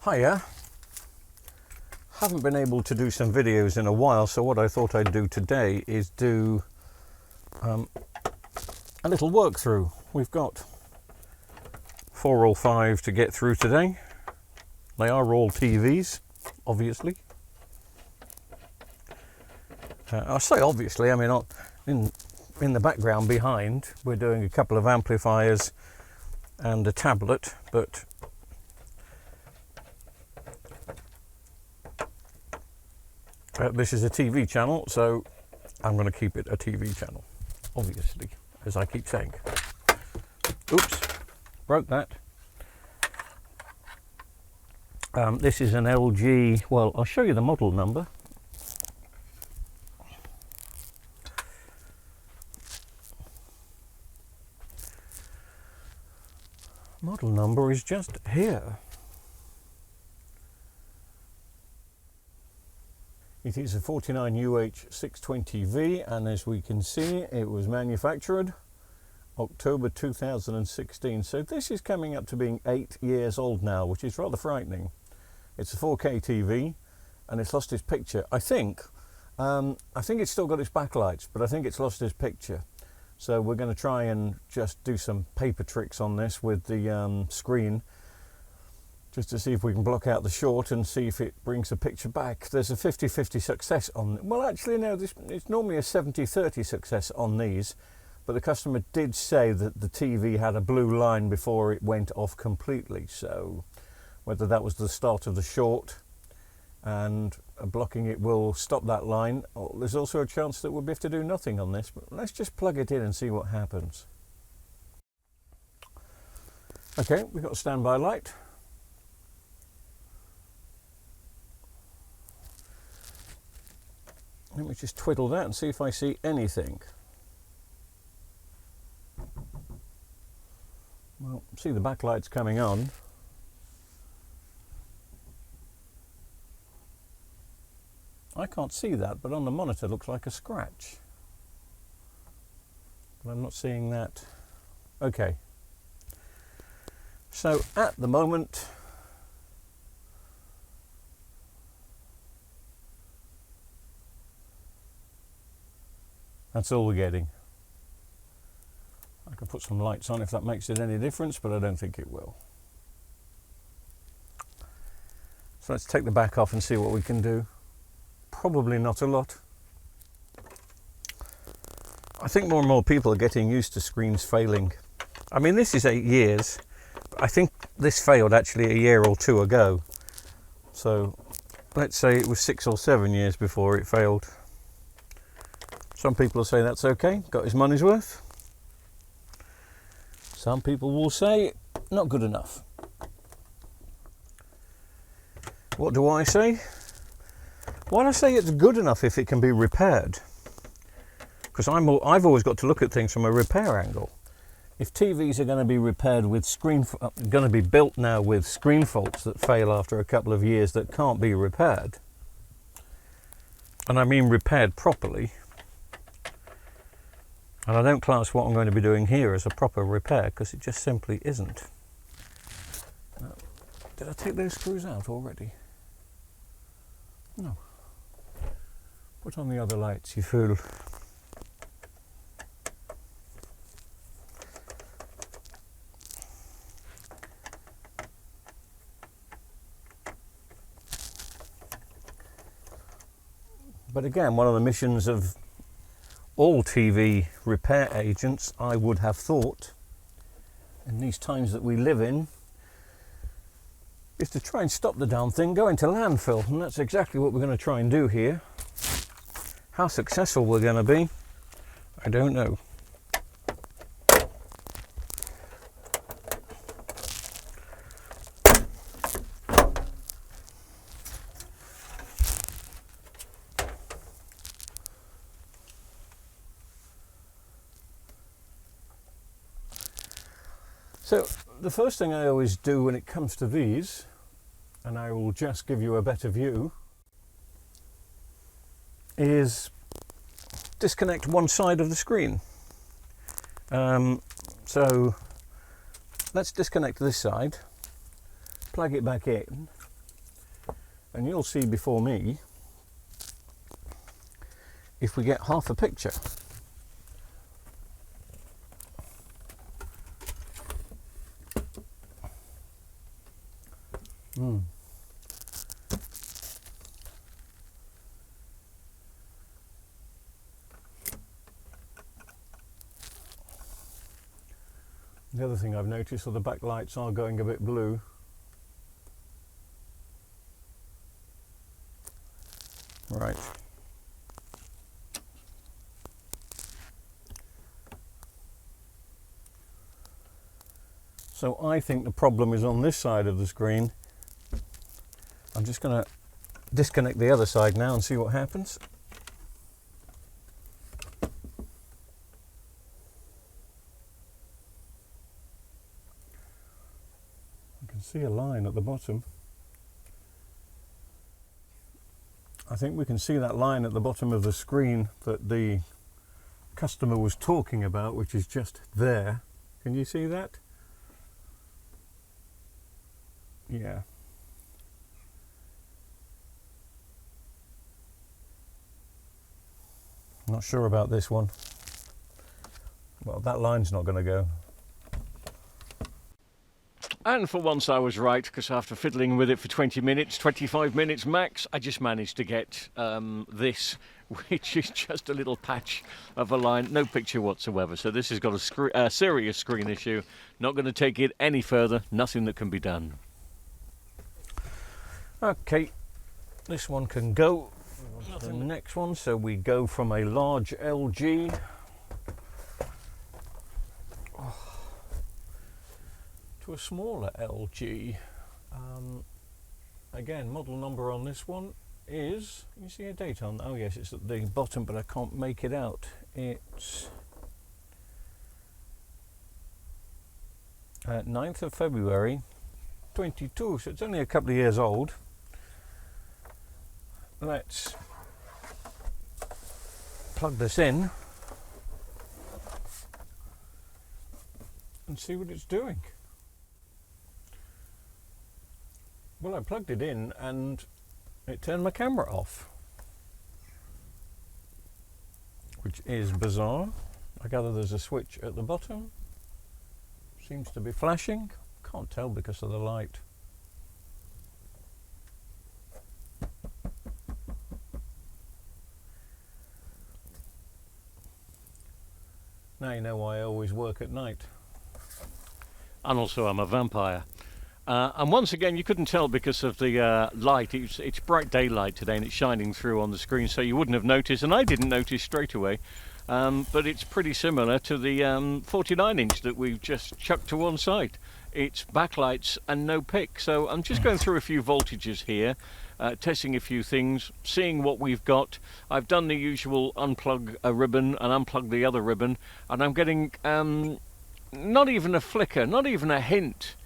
Hiya. Haven't been able to do some videos in a while, so what I thought I'd do today is do a little work through. We've got 4 or 5 to get through today. They are all TVs, obviously. I say obviously, I mean in the background behind we're doing a couple of amplifiers and a tablet, but this is a TV channel, so I'm going to keep it a TV channel, obviously, as I keep saying. Oops, broke that. This is an LG, well, I'll show you the model number. Model number is just here. It is a 49UH620V, and as we can see, it was manufactured October 2016. So this is coming up to being 8 years old now, which is rather frightening. It's a 4K TV, and it's lost its picture. I think it's still got its backlights, but I think it's lost its picture. So we're going to try and just do some paper tricks on this with the screen, just to see if we can block out the short and see if it brings the picture back. There's a 50-50 success on, well actually no, it's normally a 70-30 success on these, but the customer did say that the TV had a blue line before it went off completely, so whether that was the start of the short and blocking it will stop that line, or there's also a chance that we'll have to do nothing on this, but let's just plug it in and see what happens. Okay, we've got a standby light. Let me just twiddle that and see if I see anything. Well, see the backlight's coming on. I can't see that, but on the monitor it looks like a scratch. But I'm not seeing that. Okay. So at the moment, that's all we're getting. I can put some lights on if that makes it any difference, but I don't think it will. So let's take the back off and see what we can do. Probably not a lot. I think more and more people are getting used to screens failing. I mean, this is 8 years. I think this failed actually a year or 2 ago. So let's say it was 6 or 7 years before it failed. Some people will say that's okay, got his money's worth. Some people will say not good enough. What do I say? Well, I say it's good enough if it can be repaired, because I've always got to look at things from a repair angle. If TVs are going to be repaired with going to be built now with screen faults that fail after a couple of years that can't be repaired, and I mean repaired properly, and I don't class what I'm going to be doing here as a proper repair, because it just simply isn't. Did I take those screws out already? No. Put on the other lights, you fool. But again, one of the missions of all TV repair agents, I would have thought, in these times that we live in, is to try and stop the damn thing going to landfill, and that's exactly what we're going to try and do here. How successful we're going to be, I don't know. So the first thing I always do when it comes to these, and I will just give you a better view, is disconnect one side of the screen. So let's disconnect this side, plug it back in, and you'll see before me if we get half a picture. The other thing I've noticed are the backlights are going a bit blue. Right. So I think the problem is on this side of the screen. I'm just going to disconnect the other side now and see what happens. I can see a line at the bottom. I think we can see that line at the bottom of the screen that the customer was talking about, which is just there. Can you see that? Yeah. Not sure about this one. Well, that line's not going to go. And for once I was right, because after fiddling with it for 20 minutes, 25 minutes max, I just managed to get this, which is just a little patch of a line, no picture whatsoever. So this has got a serious screen issue. Not going to take it any further, nothing that can be done. Okay, this one can go. The next one, so we go from a large LG to a smaller LG. Again, model number on this one is, can you see a date on? Oh yes, it's at the bottom, but I can't make it out. It's 9th of February 22, so it's only a couple of years old. Let's plug this in and see what it's doing. Well, I plugged it in and it turned my camera off, which is bizarre. I gather there's a switch at the bottom. Seems to be flashing. Can't tell because of the light. Now you know why I always work at night. And also I'm a vampire. And once again, you couldn't tell because of the light. It's bright daylight today and it's shining through on the screen, so you wouldn't have noticed, and I didn't notice straight away. But it's pretty similar to the 49-inch that we've just chucked to one side. It's backlights and no pick. So I'm just going through a few voltages here, testing a few things, seeing what we've got. I've done the usual unplug a ribbon and unplug the other ribbon, and I'm getting not even a flicker, not even a hint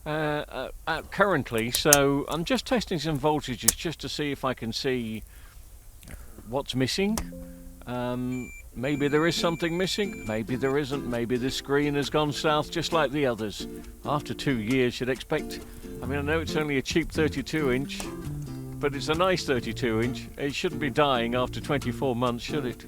currently. So I'm just testing some voltages just to see if I can see what's missing. Maybe there is something missing, maybe there isn't, maybe the screen has gone south just like the others. After 2 years you'd expect, I mean, I know it's only a cheap 32-inch, but it's a nice 32-inch. It shouldn't be dying after 24 months, should it?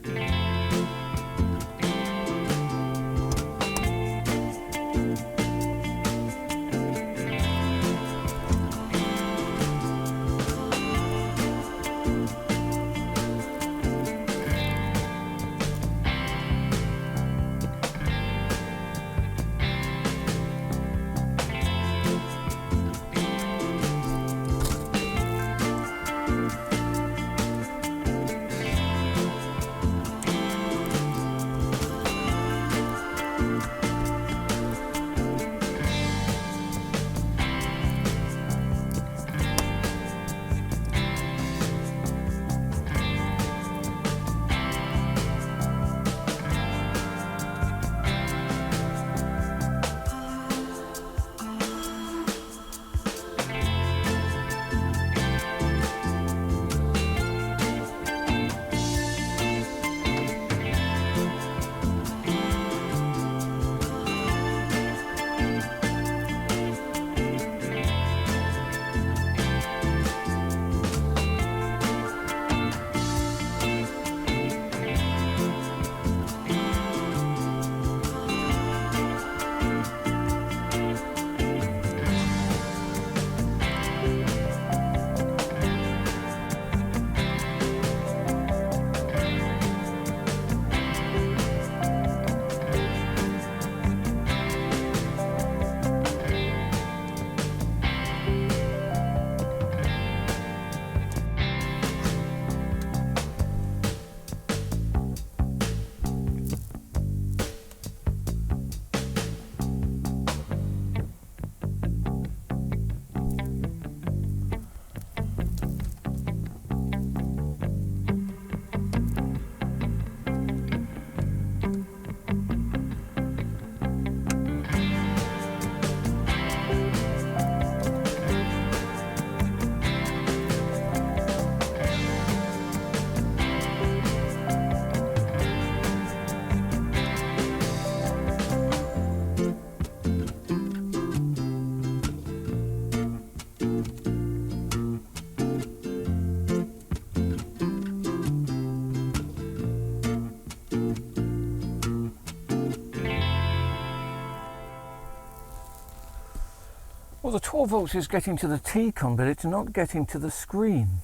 Well, the 12 volts is getting to the T-con, but it's not getting to the screen.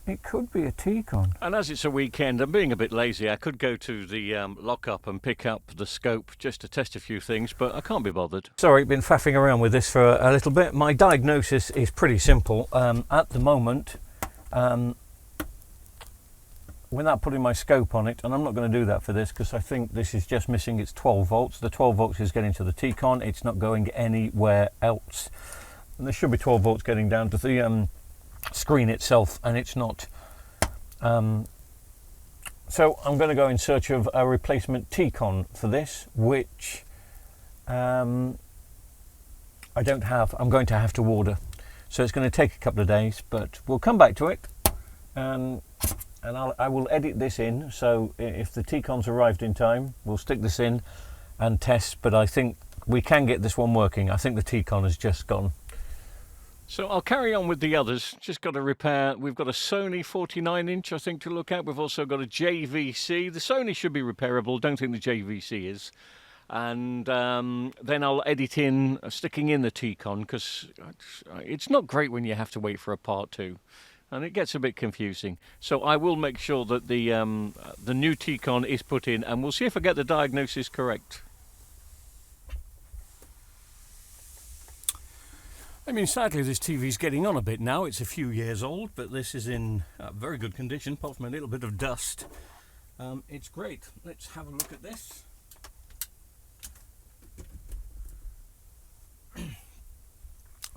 It could be a T-con. And as it's a weekend, I'm being a bit lazy. I could go to the lock-up and pick up the scope just to test a few things, but I can't be bothered. Sorry, been faffing around with this for a little bit. My diagnosis is pretty simple. At the moment, without putting my scope on it, and I'm not going to do that for this because I think this is just missing its 12 volts. The 12 volts is getting to the T-con. It's not going anywhere else. And there should be 12 volts getting down to the screen itself, and it's not. So I'm going to go in search of a replacement T-con for this, which I don't have. I'm going to have to order, so it's going to take a couple of days, but we'll come back to it, and I will edit this in, so if the T-con's arrived in time, we'll stick this in and test, but I think we can get this one working. I think the T-con has just gone. So I'll carry on with the others. Just got to repair. We've got a Sony 49-inch, I think, to look at. We've also got a JVC. The Sony should be repairable. Don't think the JVC is. And then I'll edit in sticking in the T-con, because it's not great when you have to wait for a part two, and it gets a bit confusing. So I will make sure that the new T-con is put in, and we'll see if I get the diagnosis correct. I mean, sadly, this TV's getting on a bit now. It's a few years old, but this is in very good condition, apart from a little bit of dust. It's great. Let's have a look at this.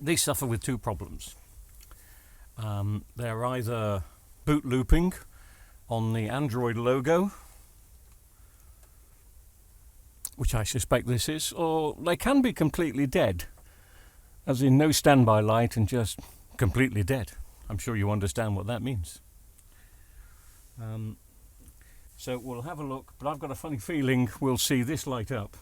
These suffer with two problems. They're either boot looping on the Android logo, which I suspect this is, or they can be completely dead. As in no standby light and just completely dead. I'm sure you understand what that means. So we'll have a look, but I've got a funny feeling we'll see this light up.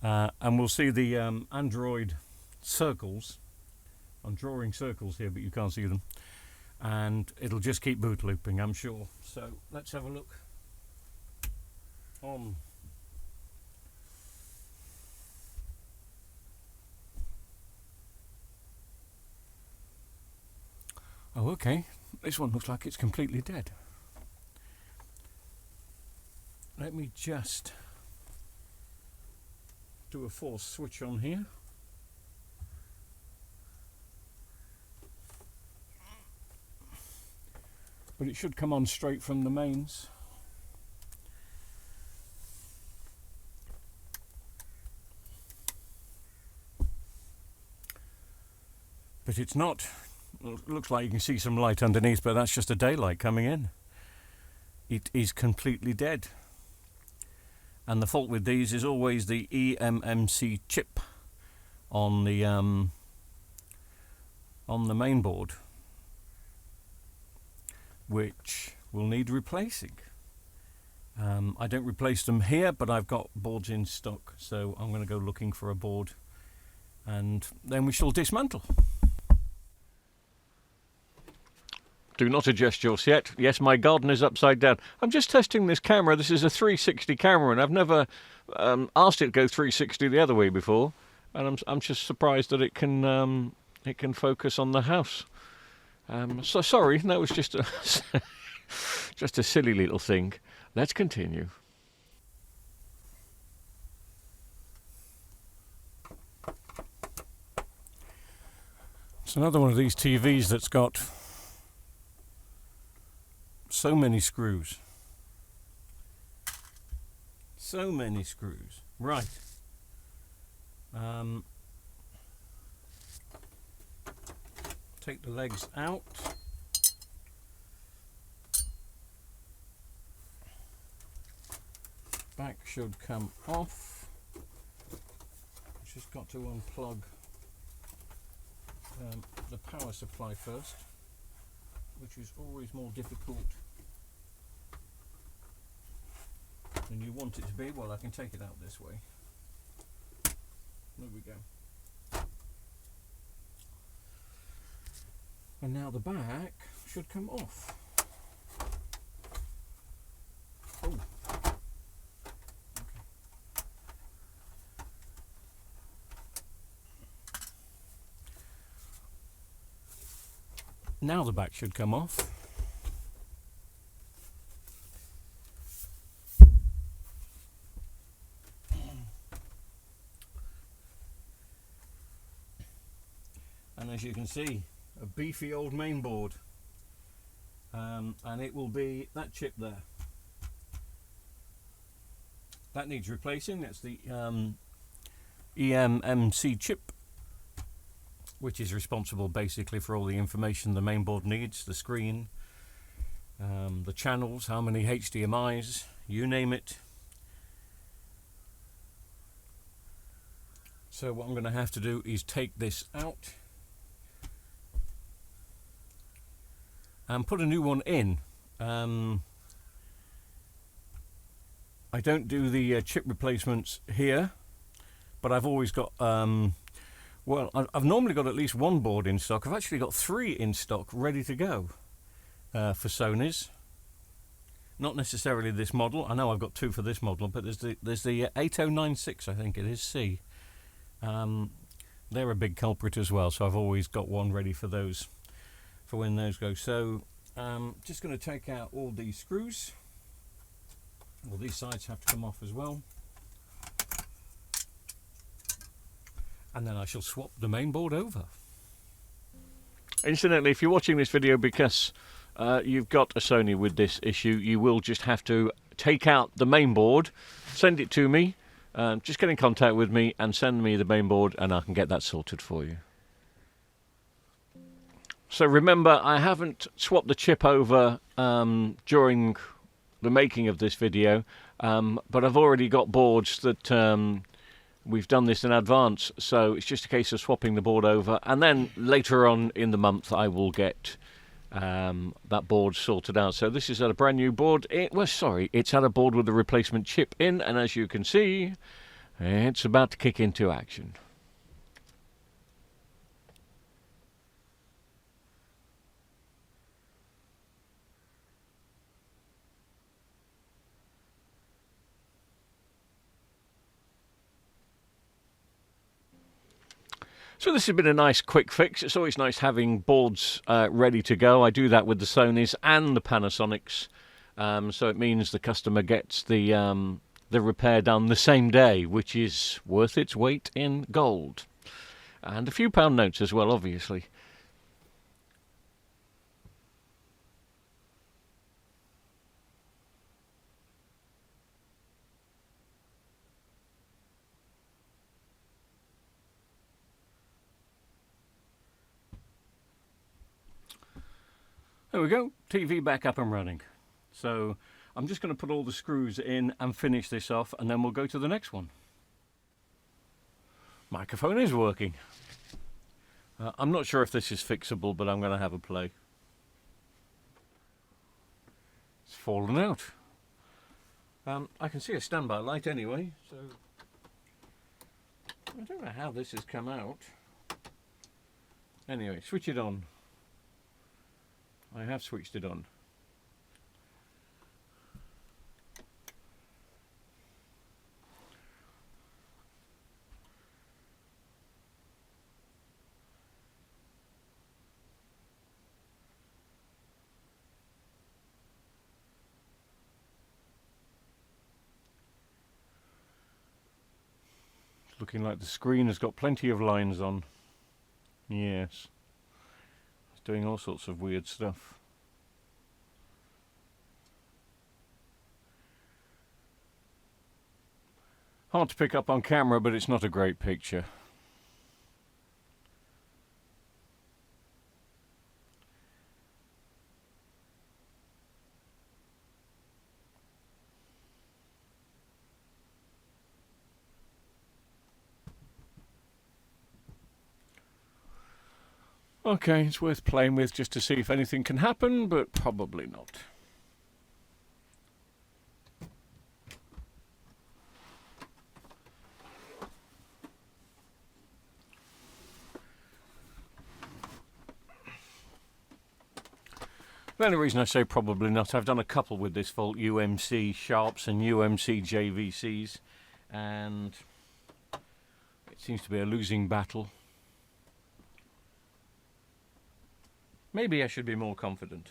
And we'll see the Android circles. I'm drawing circles here, but you can't see them. And it'll just keep boot looping, I'm sure. So let's have a look on. Oh, okay. This one looks like it's completely dead. Let me just do a force switch on here. But it should come on straight from the mains. But it's not. It looks like you can see some light underneath, but that's just a daylight coming in. It is completely dead. And the fault with these is always the eMMC chip on the main board, which will need replacing. I don't replace them here, but I've got boards in stock, so I'm going to go looking for a board, and then we shall dismantle. Do not adjust yours yet. Yes, my garden is upside down. I'm just testing this camera. This is a 360 camera, and I've never asked it to go 360 the other way before. And I'm just surprised that it can focus on the house. So sorry, that was just a just a silly little thing. Let's continue. It's another one of these TVs that's got so many screws. So many screws. Right. Take the legs out. Back should come off. Just got to unplug the power supply first, which is always more difficult than you want it to be. Well, I can take it out this way. There we go. And now the back should come off. Oh. Okay. Now the back should come off. And as you can see, a beefy old mainboard, and it will be that chip there. That needs replacing. That's the eMMC chip, which is responsible basically for all the information the mainboard needs, the screen, the channels, how many HDMIs, you name it. So what I'm going to have to do is take this out and put a new one in. I don't do the chip replacements here, but I've always got, well, I've normally got at least one board in stock. I've actually got 3 in stock ready to go for Sony's. Not necessarily this model. I know I've got 2 for this model, but there's the 8096, I think it is, C. They're a big culprit as well, so I've always got one ready for those, for when those go. So just going to take out all these screws. Well, these sides have to come off as well, and then I shall swap the main board over. Incidentally, if you're watching this video because you've got a Sony with this issue, you will just have to take out the main board, send it to me, just get in contact with me and send me the main board, and I can get that sorted for you. So remember, I haven't swapped the chip over during the making of this video, but I've already got boards that we've done this in advance, so it's just a case of swapping the board over, and then later on in the month I will get that board sorted out. So this is at a brand new board. It's at a board with a replacement chip in, and as you can see, it's about to kick into action. So this has been a nice quick fix. It's always nice having boards ready to go. I do that with the Sonys and the Panasonics, so it means the customer gets the repair done the same day, which is worth its weight in gold. And a few pound notes as well, obviously. There we go, TV back up and running. So I'm just going to put all the screws in and finish this off, and then we'll go to the next one. Microphone is working. I'm not sure if this is fixable, but I'm going to have a play. It's fallen out. I can see a standby light anyway, so I don't know how this has come out. Anyway, switch it on. I have switched it on. It's looking like the screen has got plenty of lines on. Yes. Doing all sorts of weird stuff. Hard to pick up on camera, but it's not a great picture. Okay, it's worth playing with just to see if anything can happen, but probably not. The only reason I say probably not, I've done a couple with this Volt UMC Sharps and UMC JVCs, and it seems to be a losing battle. Maybe I should be more confident.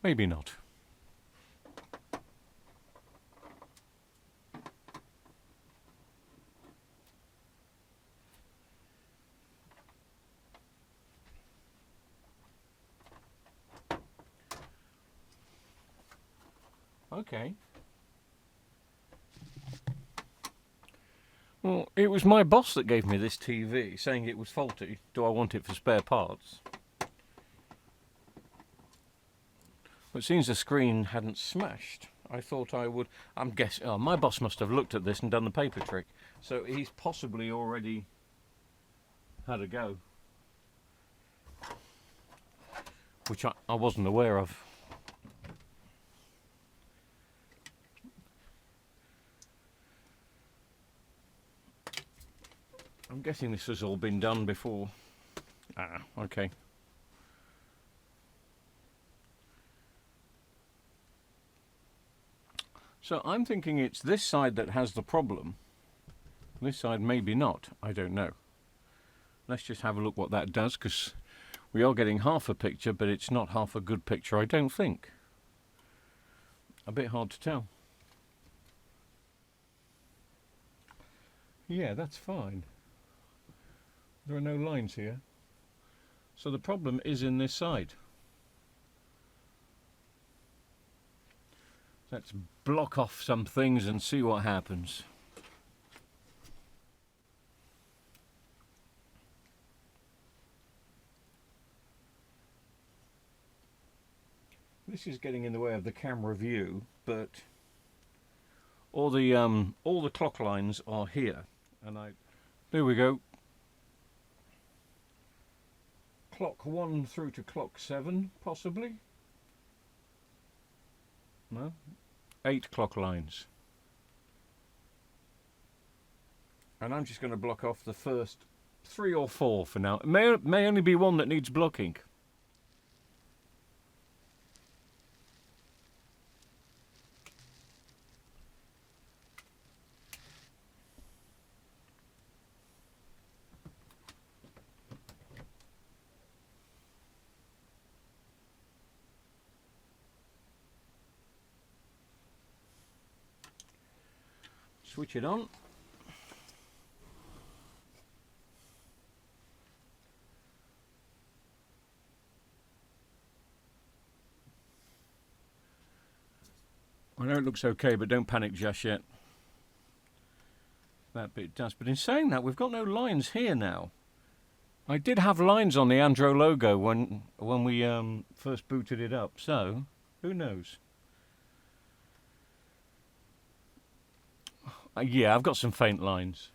Maybe not. Okay. Well, it was my boss that gave me this TV, saying it was faulty. Do I want it for spare parts? Well, it seems the screen hadn't smashed. I thought I would. I'm guessing. Oh, my boss must have looked at this and done the paper trick. So he's possibly already had a go, which I wasn't aware of. I'm guessing this has all been done before. Ah, okay. So I'm thinking it's this side that has the problem. This side maybe not. I don't know. Let's just have a look what that does, because we are getting half a picture, but it's not half a good picture, I don't think. A bit hard to tell. Yeah, that's fine. There are no lines here. So the problem is in this side. Let's block off some things and see what happens. This is getting in the way of the camera view, but all the clock lines are here, and there we go. Clock 1 through to clock 7, possibly. No, 8 clock lines. And I'm just going to block off the first 3 or 4 for now. It may only be one that needs blocking. Switch it on. I know it looks okay, but don't panic just yet. That bit does. But in saying that, we've got no lines here now. I did have lines on the Android logo when we first booted it up, so who knows? Yeah, I've got some faint lines.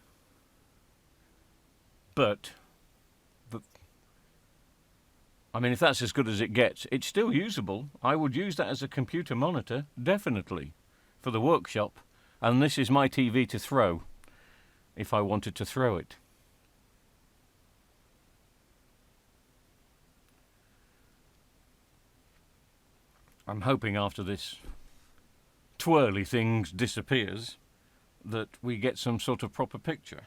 But I mean, if that's as good as it gets, it's still usable. I would use that as a computer monitor, definitely, for the workshop. And this is my TV to throw, if I wanted to throw it. I'm hoping after this twirly thing disappears that we get some sort of proper picture.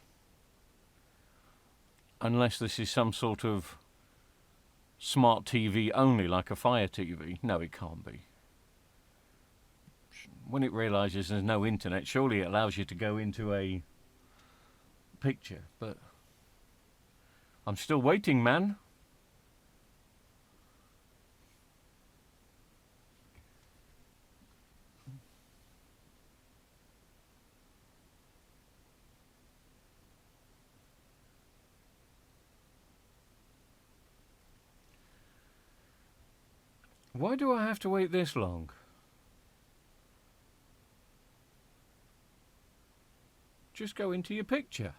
Unless this is some sort of smart TV only, like a Fire TV. No, it can't be. When it realises there's no internet, surely it allows you to go into a picture. But I'm still waiting, man. Why do I have to wait this long? Just go into your picture.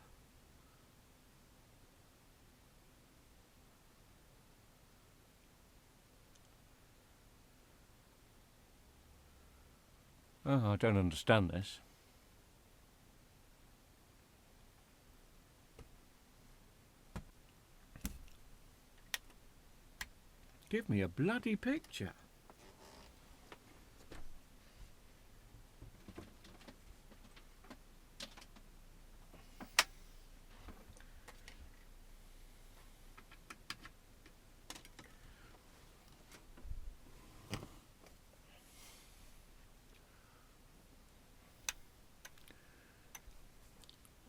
Oh, I don't understand this. Give me a bloody picture.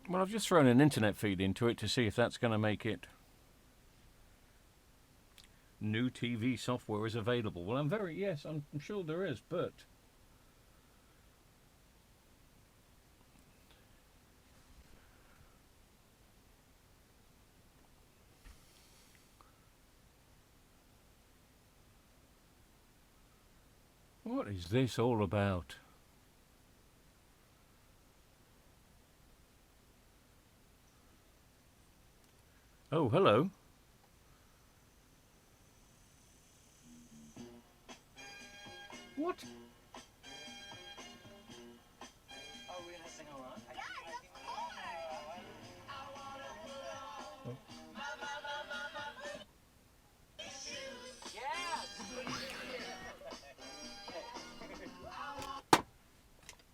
Well, I've just thrown an internet feed into it to see if that's going to make it. New TV software is available. Well, yes, I'm sure there is, but what is this all about? Oh, hello. What? Are we gonna sing along?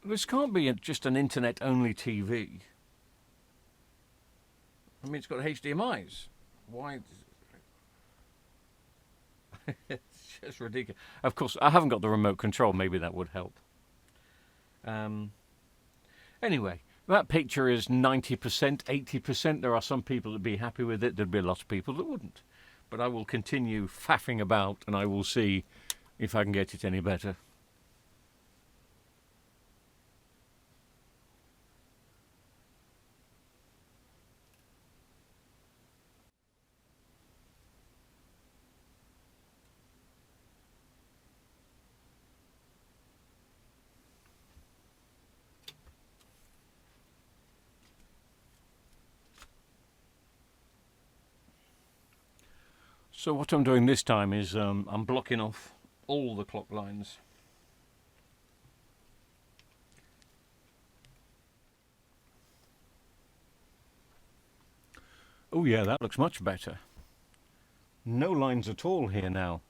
This can't be just an internet-only TV. I mean, it's got HDMI's. Why? It's just ridiculous. Of course, I haven't got the remote control. Maybe that would help. Anyway, that picture is 90%, 80%. There are some people that'd be happy with it. There'd be a lot of people that wouldn't. But I will continue faffing about, and I will see if I can get it any better. So what I'm doing this time is I'm blocking off all the clock lines. Oh yeah, that looks much better. No lines at all here now.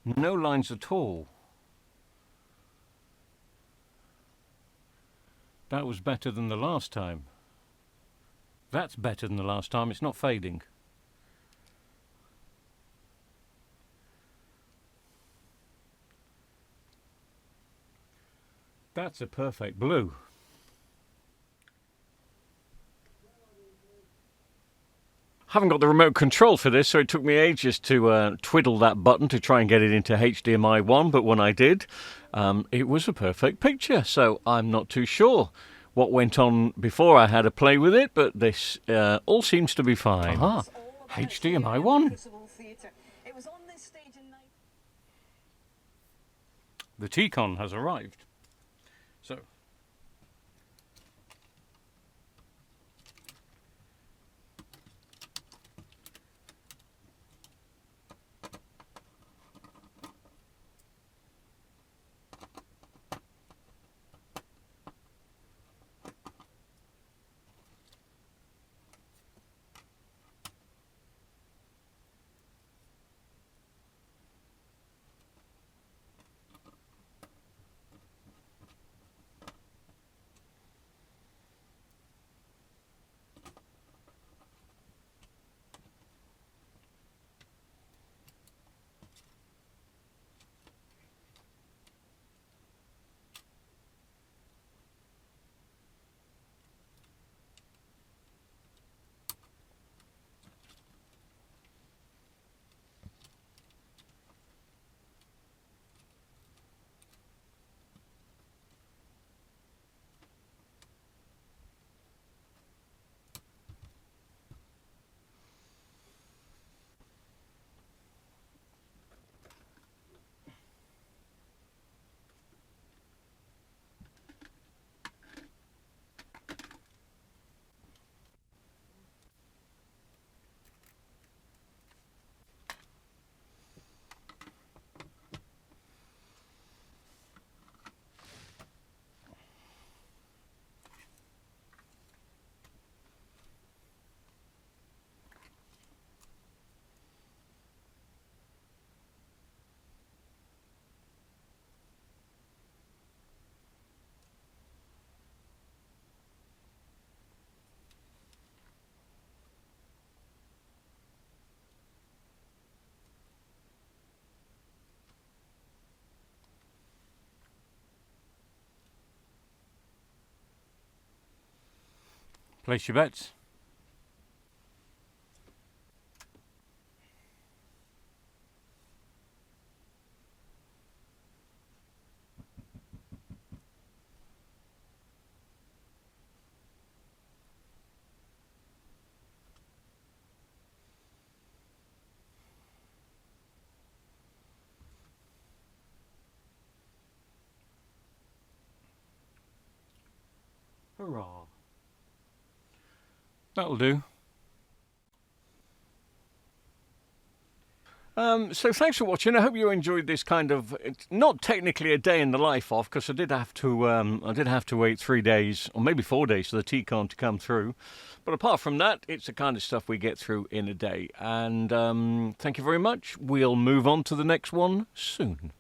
No lines at all. That was better than the last time. That's better than the last time. It's not fading. That's a perfect blue. Haven't got the remote control for this, so it took me ages to twiddle that button to try and get it into HDMI 1, but when I did, it was a perfect picture, so I'm not too sure what went on before I had a play with it, but this all seems to be fine. Aha, HDMI 1. The T-Con has arrived. So Place your bets. Hurrah. That'll do. So thanks for watching. I hope you enjoyed this kind of, it's not technically a day in the life of, because I did have to wait 3 days or maybe 4 days for the T-con to come through. But apart from that, it's the kind of stuff we get through in a day. And thank you very much. We'll move on to the next one soon.